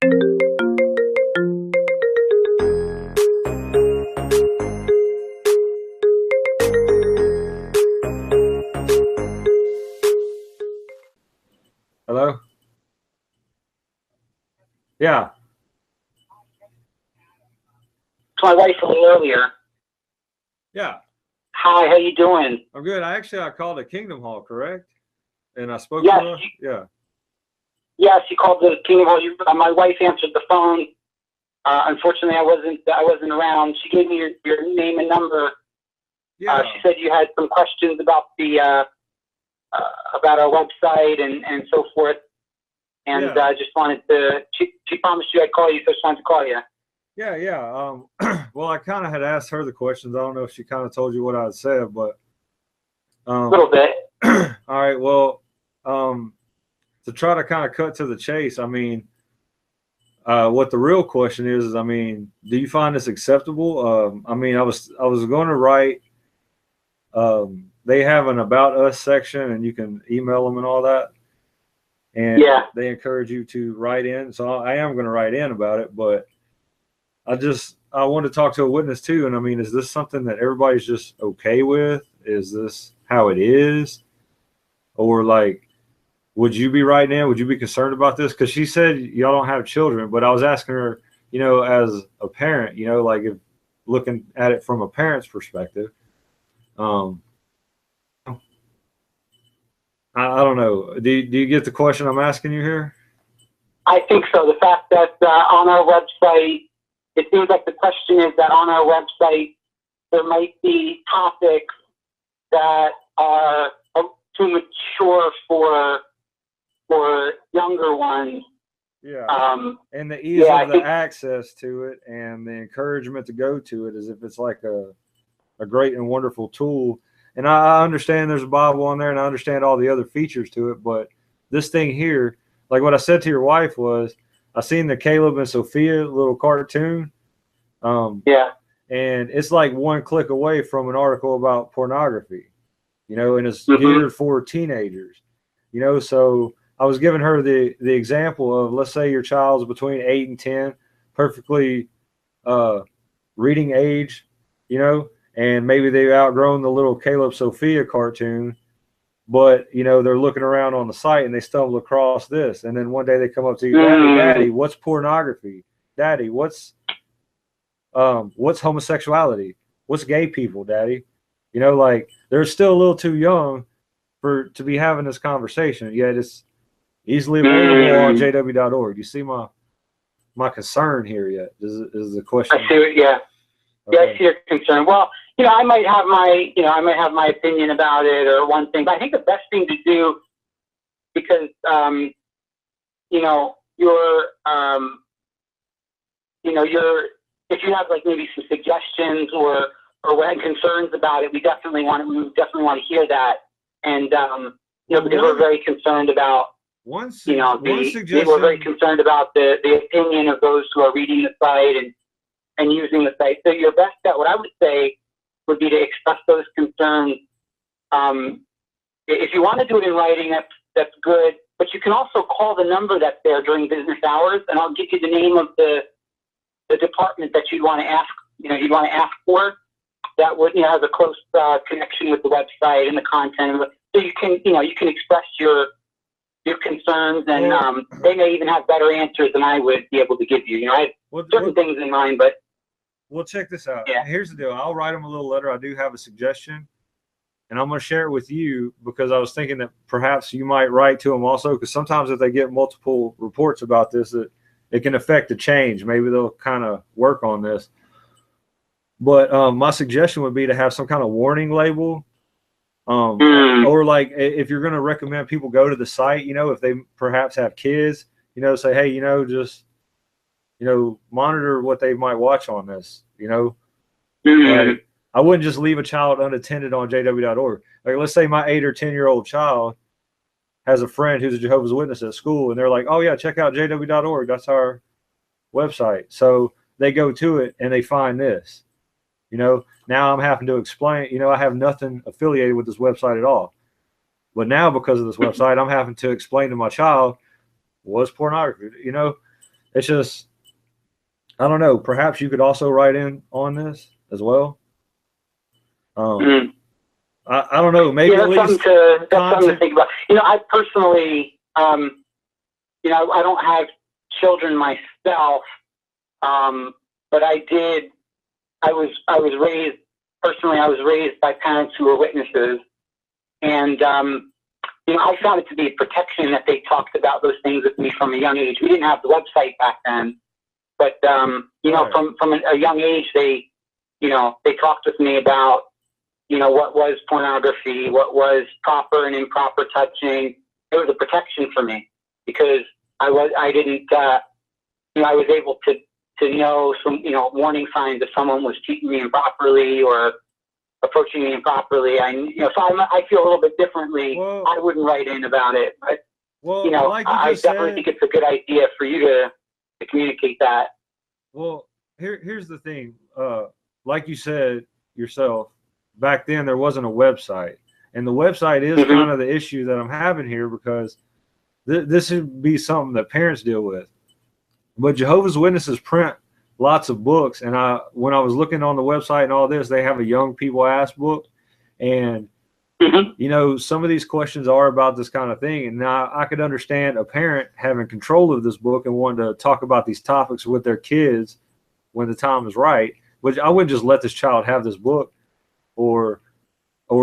Hello? Yeah. To my wife a little earlier. Yeah. Hi, how you doing? I'm good. I called at Kingdom Hall, correct? And I spoke Yes, to her? Yeah. yes, you called the Kingdom Hall. My wife answered the phone. Unfortunately, I wasn't around. She gave me your name and number. Yeah. She said you had some questions about about our website and so forth. And Yeah. I just wanted to. She promised you I'd call you, so I just wanted to call you. Yeah, yeah. Well, I kind of had asked her the questions. I don't know if she kind of told you what I had said, but A little bit. all right. Well, to try to kind of cut to the chase, I mean, what the real question is, I mean, do you find this acceptable? I mean, I was going to write. They have an about us section, and you can email them and all that. And Yeah. they encourage you to write in. So I am going to write in about it, but I want to talk to a witness too. And I mean, is this something that everybody's just okay with? Is this how it is? Or like, would you be writing in? Would you be concerned about this? Because she said y'all don't have children, but I was asking her, as a parent, like if looking at it from a parent's perspective, I don't know. Do you get the question I'm asking you here? I think so. The fact that on our website, it seems like the question is that on our website, there might be topics that are too mature for younger ones. Yeah. And the ease of the access to it and the encouragement to go to it as if it's like a great and wonderful tool. And I understand there's a Bible on there, and I understand all the other features to it, but this thing here, like what I said to your wife was, I seen the Caleb and Sophia little cartoon. Yeah. And it's like one click away from an article about pornography, and it's geared for teenagers, so I was giving her the example of, let's say your child's between 8 and 10, perfectly reading age, and maybe they've outgrown the little Caleb Sophia cartoon, but they're looking around on the site and they stumble across this, and then one day they come up to you, Daddy, what's pornography? Daddy, what's homosexuality? What's gay people, Daddy? Like they're still a little too young to be having this conversation, yet it's easily available on jw.org. You see my concern here yet? Is the question? I see it. Yeah. Okay. Yeah, I see your concern. Well, I might have my opinion about it or one thing, but I think the best thing to do, because if you have like maybe some suggestions or concerns about it, we definitely want to hear that, and because we're very concerned about one suggestion. We're very concerned about the opinion of those who are reading the site and using the site. So your best bet, what I would say, would be to express those concerns. If you want to do it in writing, that's good. But you can also call the number that's there during business hours, and I'll give you the name of the department that you'd want to ask for. That would has a close connection with the website and the content. So you can express your concerns, and they may even have better answers than I would be able to give you. I have certain things in mind, but. Well, check this out. Yeah. Here's the deal. I'll write them a little letter. I do have a suggestion, and I'm going to share it with you because I was thinking that perhaps you might write to them also, because sometimes if they get multiple reports about this, it can affect the change. Maybe they'll kind of work on this. But my suggestion would be to have some kind of warning label, or like if you're going to recommend people go to the site, if they perhaps have kids, say, hey, just monitor what they might watch on this, Like, I wouldn't just leave a child unattended on jw.org. Like, let's say my 8 or 10-year-old child has a friend who's a Jehovah's Witness at school, and they're like, oh yeah, check out jw.org. That's our website. So they go to it and they find this, now I'm having to explain, I have nothing affiliated with this website at all. But now because of this website, I'm having to explain to my child what's pornography, it's just, I don't know. Perhaps you could also write in on this as well. Mhm. I don't know. Maybe Yeah, at that's least something to think about. I personally, I don't have children myself, but I was raised personally. I was raised by parents who were witnesses, and I found it to be a protection that they talked about those things with me from a young age. We didn't have the website back then, but Right. from a young age, they talked with me about what was pornography, what was proper and improper touching. It was a protection for me because I was able to know some warning signs if someone was treating me improperly or approaching me improperly. So I feel a little bit differently. Well, I wouldn't write in about it, but like you I just definitely said, think it's a good idea for you to communicate that. well, here's the thing. Like you said yourself, back then there wasn't a website, and the website is Mhm. kind of the issue that I'm having here because this would be something that parents deal with. But Jehovah's Witnesses print lots of books, and when I was looking on the website and all this, they have a young people ask book, and Mhm. some of these questions are about this kind of thing. And now I could understand a parent having control of this book and wanting to talk about these topics with their kids when the time is right. But I wouldn't just let this child have this book or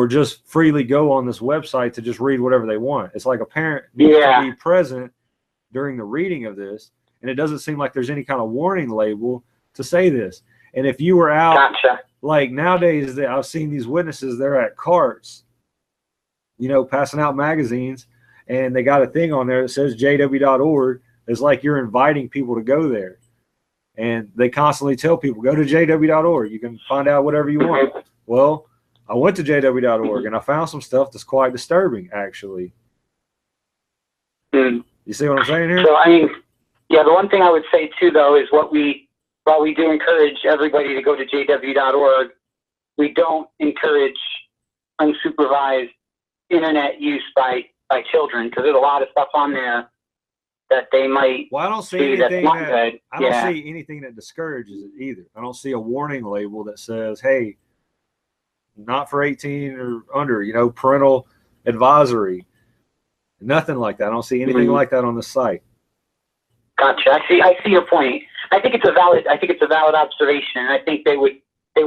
just freely go on this website to just read whatever they want. It's like a parent needs to be present during the reading of this, and it doesn't seem like there's any kind of warning label to say this. And if you were out, Gotcha. like nowadays, I've seen these witnesses, they're at carts, passing out magazines, and they got a thing on there that says jw.org. It's like you're inviting people to go there. And they constantly tell people, go to jw.org. You can find out whatever you want. Well, I went to jw.org and I found some stuff that's quite disturbing, actually. Mm. You see what I'm saying here? So, the one thing I would say too, though, is while we do encourage everybody to go to jw.org, we don't encourage unsupervised internet use by children because there's a lot of stuff on there that they might I don't see anything good. I don't see anything that discourages it either. I don't see a warning label that says, hey, not for 18 or under, parental advisory. Nothing like that. I don't see anything like that on the site. Gotcha. I see your point. I think it's a valid observation. I think they would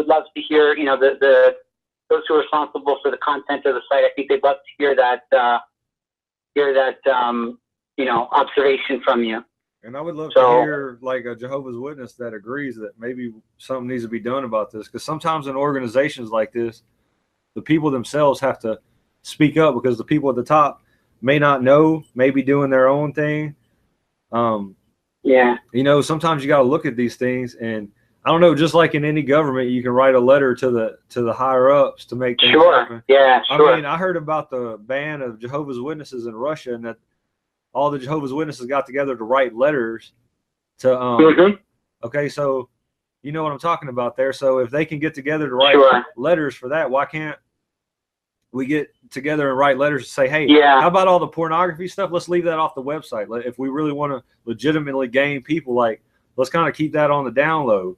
love to hear, those who are responsible for the content of the site. I think they'd love to hear that observation from you. And I would love to hear like a Jehovah's Witness that agrees that maybe something needs to be done about this. Because sometimes in organizations like this, the people themselves have to speak up because the people at the top may not know, may be doing their own thing. Sometimes you got to look at these things, and I don't know, just like in any government, you can write a letter to the higher ups to make things happen. Yeah, sure. I mean, I heard about the ban of Jehovah's Witnesses in Russia, and that all the Jehovah's Witnesses got together to write letters to okay, so you know what I'm talking about there. So if they can get together to write letters for that, why can't we get together and write letters to say, hey, how about all the pornography stuff? Let's leave that off the website. If we really want to legitimately gain people, let's kind of keep that on the down low.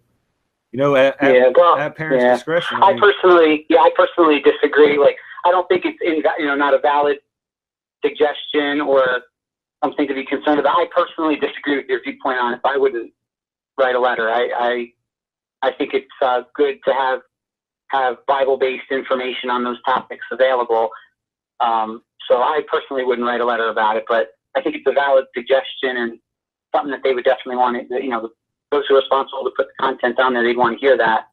At parents' discretion. I personally disagree. I don't think it's not a valid suggestion or something to be concerned about. I personally disagree with your viewpoint on it. I wouldn't write a letter. I think it's good to have Bible-based information on those topics available. So I personally wouldn't write a letter about it, but I think it's a valid suggestion and something that they would definitely want to, those who are responsible to put the content on there, they'd want to hear that.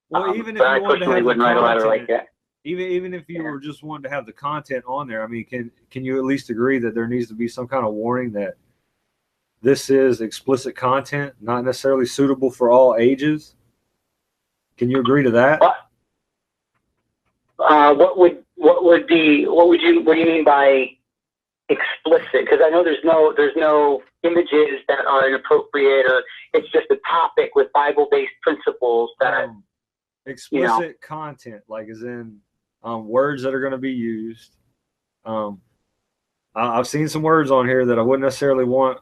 Well, even if I personally wouldn't write a letter like that. Even if you were just wanting to have the content on there, I mean, can you at least agree that there needs to be some kind of warning that this is explicit content, not necessarily suitable for all ages? Can you agree to that? What do you mean by explicit? Because I know there's no images that are inappropriate, or it's just a topic with Bible-based principles that explicit content, like as in words that are going to be used. I've seen some words on here that I wouldn't necessarily want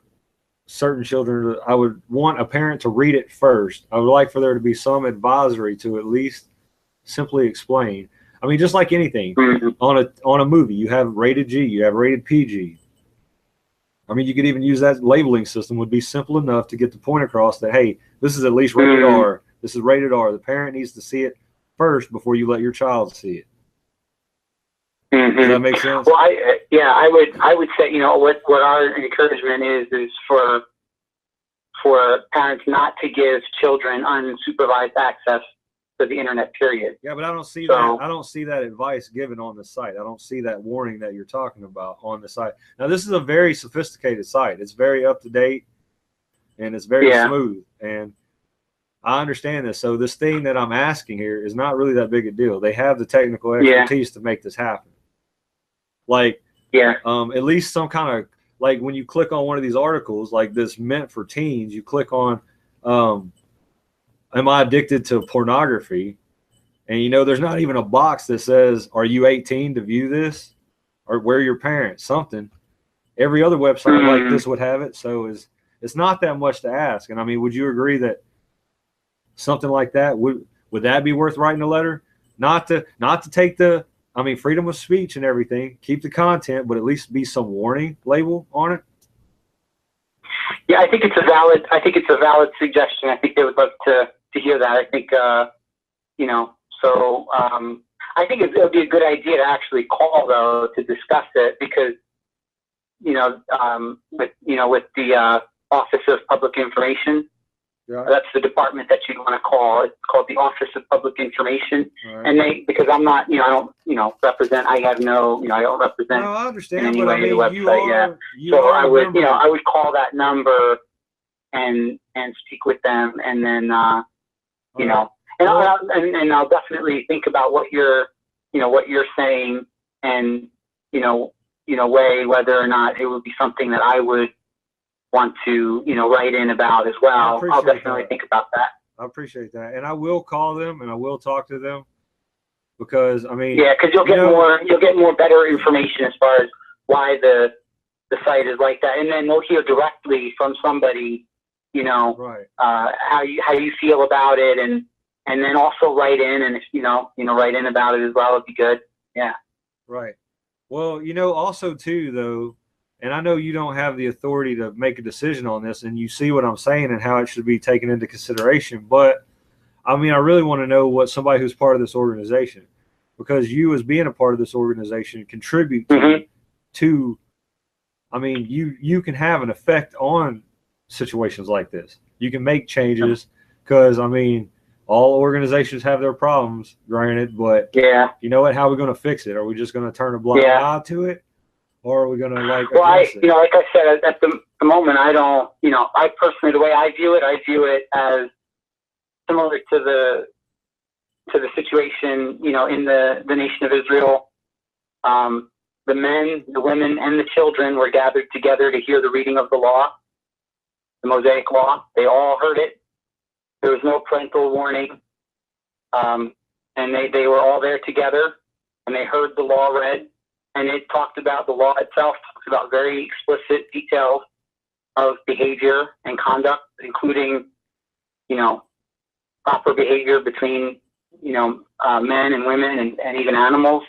certain children, I would want a parent to read it first. I would like for there to be some advisory to at least simply explain. I mean, just like anything on a movie, you have rated G, you have rated PG. I mean, you could even use that labeling system would be simple enough to get the point across that, hey, this is at least rated R. This is rated R. The parent needs to see it first before you let your child see it. Does that make sense? Well, I would say, what our encouragement is for parents not to give children unsupervised access to the internet, period. Yeah, but I don't see that. I don't see that advice given on the site. I don't see that warning that you're talking about on the site. Now, this is a very sophisticated site. It's very up to date, and it's very smooth. And I understand this. So this thing that I'm asking here is not really that big a deal. They have the technical expertise to make this happen. Like, at least some kind of, like when you click on one of these articles, like this meant for teens, you click on, am I addicted to pornography? And, there's not even a box that says, are you 18 to view this? Or where your parents? Something. Every other website like this would have it. So it's not that much to ask. And I mean, would you agree that something like that, would that be worth writing a letter? Not to take the, I mean, freedom of speech and everything, keep the content, but at least be some warning label on it. Yeah, I think it's a valid suggestion. I think they would love to hear that. I think, I think it would be a good idea to actually call though to discuss it because, with the Office of Public Information. Yeah. That's the department that you'd want to call. It's called the Office of Public Information. Right. And because I'm not, I don't, represent, I have no, I don't represent I understand, in any but way I mean, the website. So I would, I would call that number and speak with them and then, and I'll definitely think about what you're saying and, weigh whether or not it would be something that I would want to, write in about as well. I'll definitely think about that. I appreciate that. And I will call them and I will talk to them because I mean, because you'll get more better information as far as why the site is like that. And then they'll hear directly from somebody, right. How you feel about it and then also write in and if, write in about it as well would be good. Yeah. Right. Well, also too though, and I know you don't have the authority to make a decision on this, and you see what I'm saying and how it should be taken into consideration. But, I mean, I really want to know what somebody who's part of this organization, because you as being a part of this organization contribute to I mean, you can have an effect on situations like this. You can make changes because, I mean, all organizations have their problems, granted, but you know what? How are we going to fix it? Are we just going to turn a blind eye to it? Or are we going to like I said, at the moment, I don't, I personally, the way I view it as similar to the situation, in the nation of Israel. The men, the women, and the children were gathered together to hear the reading of the law, the Mosaic law. They all heard it. There was no parental warning. And they were all there together and they heard the law read. And it talked about the law itself, talks about very explicit details of behavior and conduct, including, proper behavior between, men and women and even animals.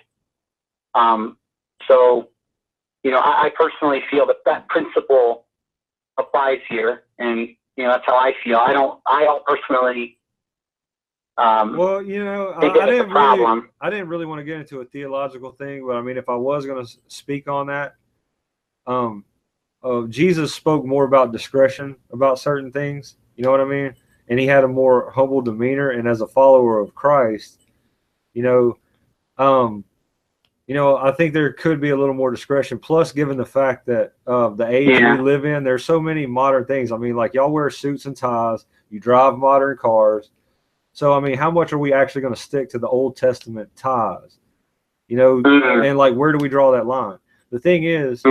So, I personally feel that principle applies here. And, that's how I feel. I don't personally well, I didn't really want to get into a theological thing, but I mean, if I was going to speak on that, Jesus spoke more about discretion about certain things. You know what I mean? And he had a more humble demeanor. And as a follower of Christ, I think there could be a little more discretion. Plus, given the fact that the age we live in, there's so many modern things. I mean, like y'all wear suits and ties, you drive modern cars. So, I mean, how much are we actually going to stick to the Old Testament ties? And like, where do we draw that line? The thing is,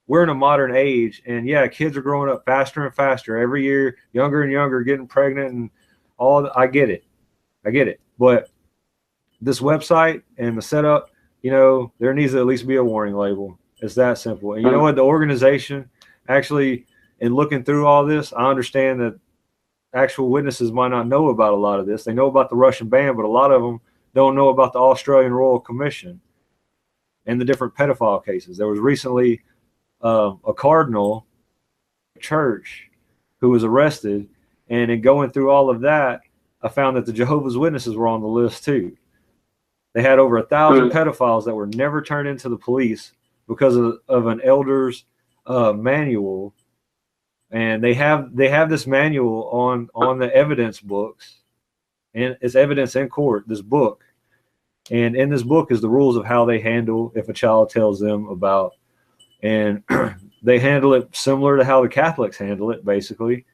we're in a modern age, and kids are growing up faster and faster every year, younger and younger, getting pregnant and all. I get it. But this website and the setup, there needs to at least be a warning label. It's that simple. And you know what? The organization actually in looking through all this, I understand that actual witnesses might not know about a lot of this. They know about the Russian ban, but a lot of them don't know about the Australian Royal Commission and the different pedophile cases. There was recently a cardinal church who was arrested, and in going through all of that, I found that the Jehovah's Witnesses were on the list too. They had over 1,000 pedophiles that were never turned into the police because of an elder's manual. And they have this manual on the evidence books, and it's evidence in court, this book. And in this book is the rules of how they handle if a child tells them about, and they handle it similar to how the Catholics handle it, basically.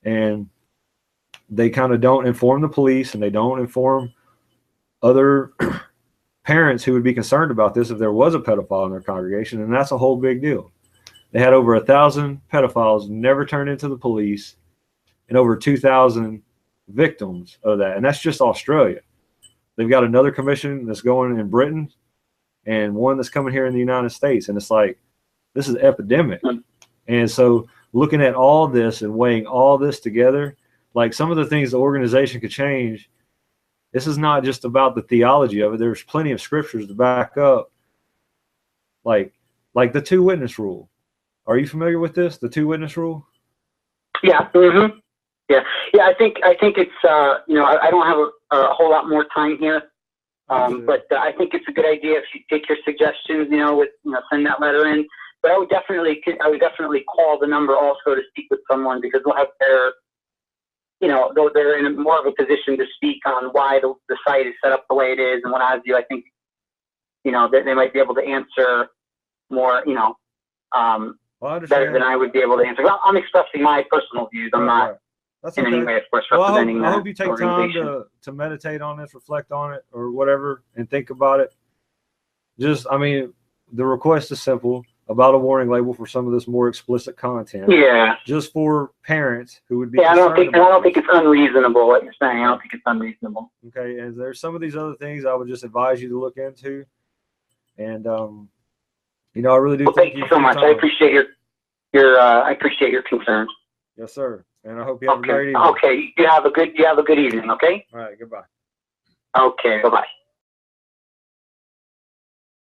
And they kind of don't inform the police, and they don't inform other parents who would be concerned about this if there was a pedophile in their congregation. And that's a whole big deal. They had over 1,000 pedophiles never turned into the police, and over 2,000 victims of that. And that's just Australia. They've got another commission that's going in Britain, and one that's coming here in the United States. And it's like, this is epidemic. And so looking at all this and weighing all this together, like some of the things the organization could change, this is not just about the theology of it. There's plenty of scriptures to back up, like the 2 witness rule. Are you familiar with this, the 2 witness rule? Yeah. Mm-hmm. Yeah. I think it's you know, I don't have a whole lot more time here, but I think it's a good idea if you take your suggestions, you know, send that letter in. But I would definitely call the number also to speak with someone, because they'll have their, you know, they're in more of a position to speak on why the site is set up the way it is and what have you. I think, you know, they might be able to answer more, you know, better than I would be able to answer. Well, I'm expressing my personal views. I'm not That's in okay. any way, of course, representing I hope you take time to meditate on this, reflect on it, or whatever, and think about it. Just, I mean, the request is simple: about a warning label for some of this more explicit content. Yeah. Just for parents who would be. Yeah, I don't think it's unreasonable what you're saying. I don't think it's unreasonable. Okay, and there's some of these other things I would just advise you to look into, and you know, I really do. Well, thank you so much. I appreciate your concern. Yes, sir. And I hope you have a great evening. Okay. You have a good evening. Okay. All right. Goodbye. Okay. Bye-bye.